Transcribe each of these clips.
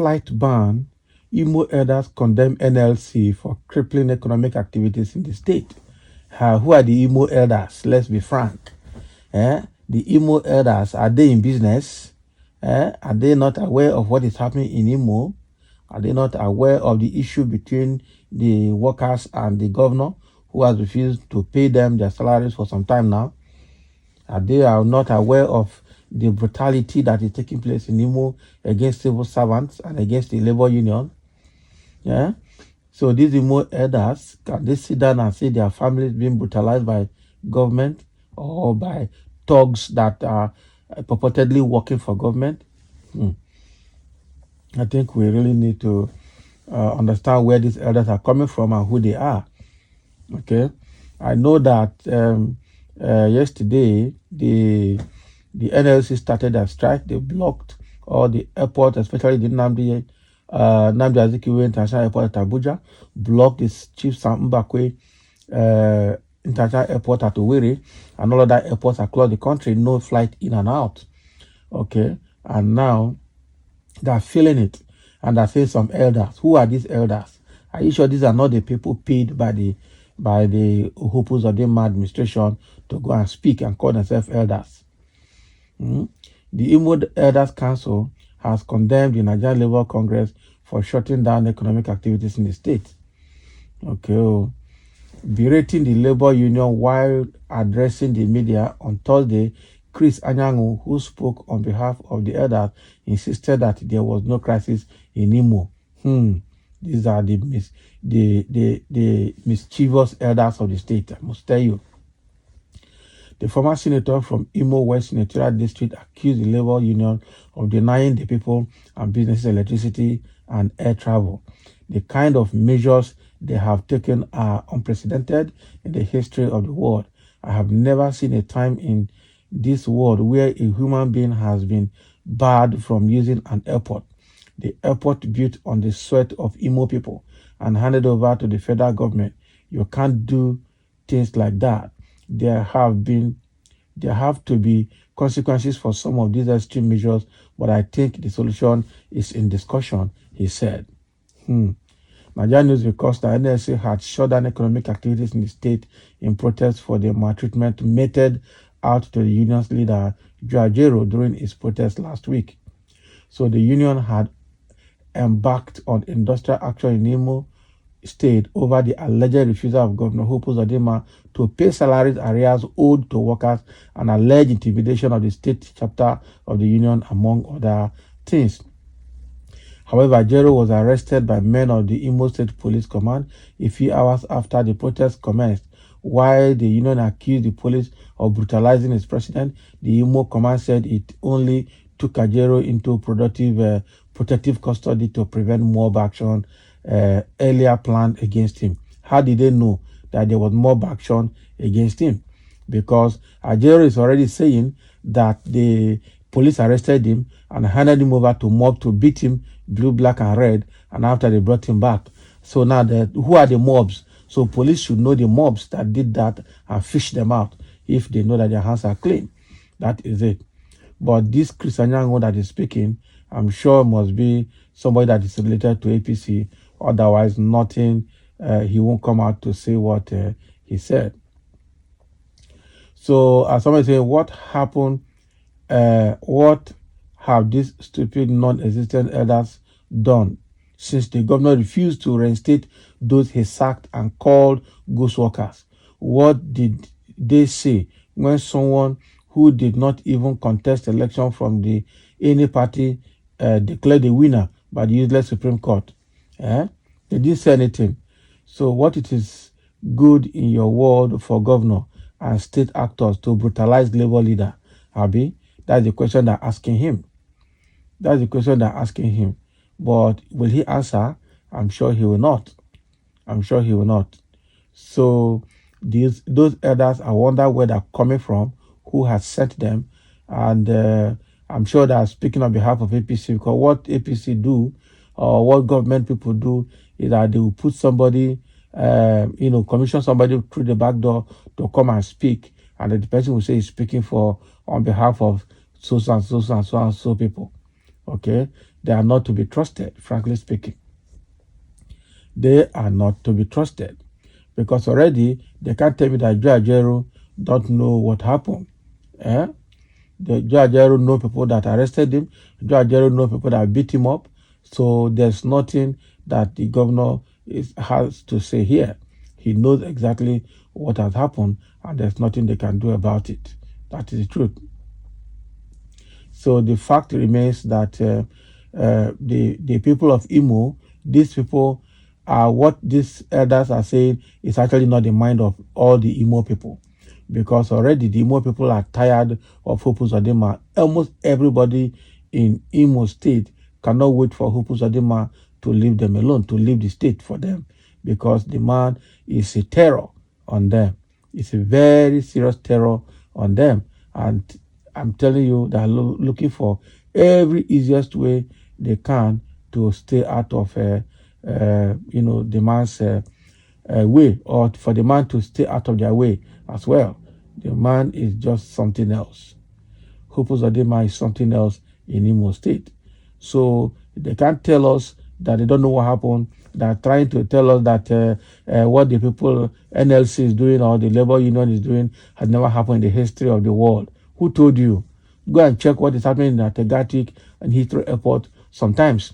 flight ban, Imo elders condemn NLC for crippling economic activities in the state. Who are the Imo elders? Let's be frank. The Imo elders, are they in business? Are they not aware of what is happening in Imo? Are they not aware of the issue between the workers and the governor, who has refused to pay them their salaries for some time now? They are not aware of the brutality that is taking place in Imo against civil servants and against the labor union? Yeah. So these Imo elders, can they sit down and see their families being brutalized by government or by thugs that are purportedly working for government? I think we really need to understand where these elders are coming from and who they are. Okay. I know that yesterday the NLC started a strike. They blocked all the airports, especially the Nnamdi Azikiwe International Airport at Abuja, blocked the Chief Sam Mbakwe International Airport at Owerri, and all other airports across the country, no flight in and out. Okay, and now they're feeling it, and they're saying some elders. Who are these elders? Are you sure these are not the people paid by the Uzodinma administration to go and speak and call themselves elders? The Imo Elders Council has condemned the Nigerian Labour Congress for shutting down economic activities in the state. Okay. Berating the labor union while addressing the media on Thursday, Chris Anyangu, who spoke on behalf of the elders, insisted that there was no crisis in Imo. These are the mischievous elders of the state, I must tell you. The former senator from Imo West Senatorial District accused the labor union of denying the people and businesses electricity and air travel. The kind of measures they have taken are unprecedented in the history of the world. I have never seen a time in this world where a human being has been barred from using an airport. The airport built on the sweat of Imo people and handed over to the federal government. You can't do things like that. There have to be consequences for some of these extreme measures, but I think the solution is in discussion, he said. Nigerian news reports that NSA had shut down economic activities in the state in protest for the maltreatment meted out to the union's leader, Joajero, during his protest last week. So the union had embarked on industrial action in Imo State over the alleged refusal of Governor Uzodinma to pay salaries arrears owed to workers and alleged intimidation of the state chapter of the union, among other things. However, Jero was arrested by men of the Imo State Police Command a few hours after the protest commenced. While the union accused the police of brutalizing its president, the Imo Command said it only took Ajero into protective custody to prevent mob action earlier planned against him. How did they know that there was mob action against him? Because Ajero is already saying that the police arrested him and handed him over to mob to beat him blue, black, and red, and after they brought him back. So now, who are the mobs? So police should know the mobs that did that and fish them out if they know that their hands are clean. That is it. But this Chris Anyango that is speaking, I'm sure must be somebody that is related to APC. Otherwise, nothing, he won't come out to say what he said. So, as somebody saying, what happened? What have these stupid, non-existent elders done since the governor refused to reinstate those he sacked and called ghost workers? What did they say when someone who did not even contest election from any party declared the winner by the useless Supreme Court? They didn't say anything. So what it is good in your world for governor and state actors to brutalize labor leader, Abi? That's the question they're asking him. That's the question they're asking him. But will he answer? I'm sure he will not. I'm sure he will not. So those elders, I wonder where they're coming from, who has sent them, and I'm sure they're speaking on behalf of APC, because what APC do, or what government people do, is that they will put somebody, commission somebody through the back door to come and speak, and the person will say he's speaking on behalf of so and so and so and so people. Okay, they are not to be trusted, frankly speaking. They are not to be trusted because already they can't tell me that Joe Ajaero don't know what happened. Eh? Joe Ajaero know people that arrested him. Joe Ajaero know people that beat him up. So there's nothing that the governor has to say here. He knows exactly what has happened, and there's nothing they can do about it. That is the truth. So the fact remains that the people of Imo, these people are what these elders are saying is actually not the mind of all the Imo people, because already the Imo people are tired of Hope Uzodinma. Almost everybody in Imo State cannot wait for Hope Uzodinma to leave them alone, to leave the state for them, because the man is a terror on them. It's a very serious terror on them, and I'm telling you, they're looking for every easiest way they can to stay out of, the man's way, or for the man to stay out of their way as well. The man is just something else. Hope Uzodinma is something else in Imo State. So they can't tell us that they don't know what happened. They're trying to tell us that what the people NLC is doing or the labor union is doing has never happened in the history of the world. Who told you? Go and check what is happening at Tegatic and Heathrow Airport sometimes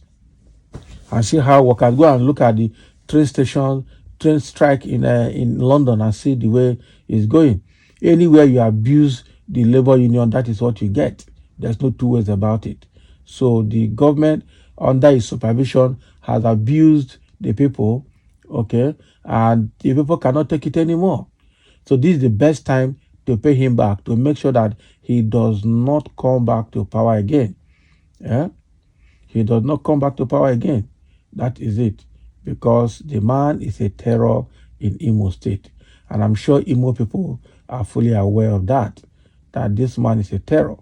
and see how workers go and look at the train station, train strike in London and see the way it's going. Anywhere you abuse the labor union, that is what you get. There's no two ways about it. So the government, under its supervision, has abused the people, okay, and the people cannot take it anymore. So this is the best time to pay him back, to make sure that he does not come back to power again. Yeah? He does not come back to power again. That is it. Because the man is a terror in Imo State. And I'm sure Imo people are fully aware of that this man is a terror.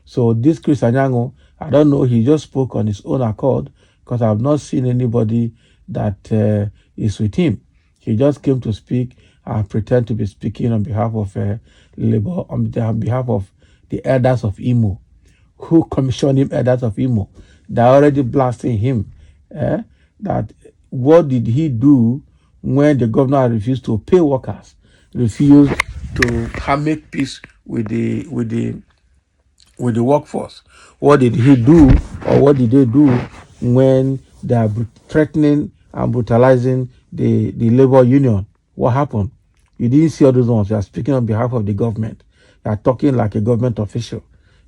So this Chris Anyango, I don't know, he just spoke on his own accord, because I've not seen anybody that is with him. He just came to speak and pretend to be speaking on behalf of labor, on behalf of the elders of Imo. Who commissioned him elders of Imo? They're already blasting him. That what did he do when the governor refused to pay workers, refused to make peace with the workforce? What did he do, or what did they do when they are threatening and brutalizing the labor union? What happened? You didn't see all those ones. You are speaking on behalf of the government. You are talking like a government official.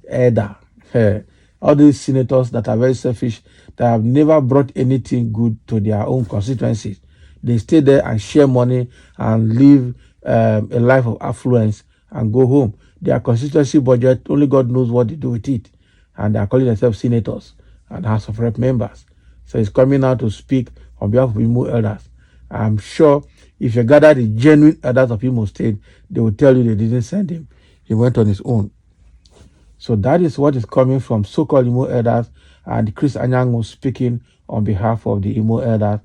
Elder. All these senators that are very selfish, that have never brought anything good to their own constituencies. They stay there and share money and live a life of affluence and go home. Their constituency budget, only God knows what they do with it. And they are calling themselves senators and House of Rep members. So he's coming out to speak on behalf of Imo elders. I'm sure if you gather the genuine elders of Imo State, they will tell you they didn't send him. He went on his own. So that is what is coming from so-called Imo elders, and Chris Anyango speaking on behalf of the Imo elders,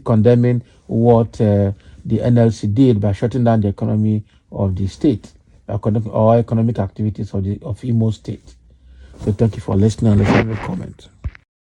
condemning what the NLC did by shutting down the economy of the state, or economic activities of Imo State. So thank you for listening. Let's have a comment.